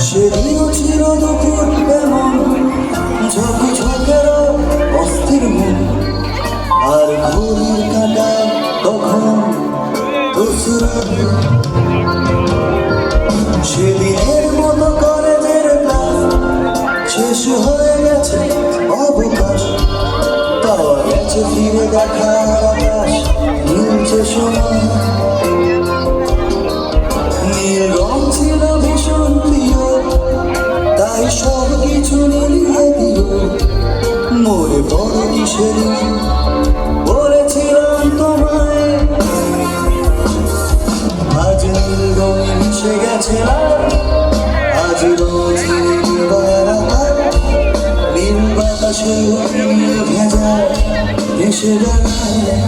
সেদিনও ছিল দুপুর এমন ঝকঝকের অস্থির মন, আর ঘড়ির কাঁটা তখন সেদিনের মতো কলেজের ক্লাস শেষ হয়ে গেছে, অবকাশ পাওয়া গেছে, ফিরে দেখার আকাশ নীলছে সময়। নীল রং ছিল ভীষণ প্রিয়, তাই সব কিছু নিয়ে দিল। মোরে বড় কিসের বলেছিলাম তোমায়, আজ নীল রঙে মিশে গেছে আজ রোজ নীল বাতাসে নীল ভেজা এসে দাঁড়ায়।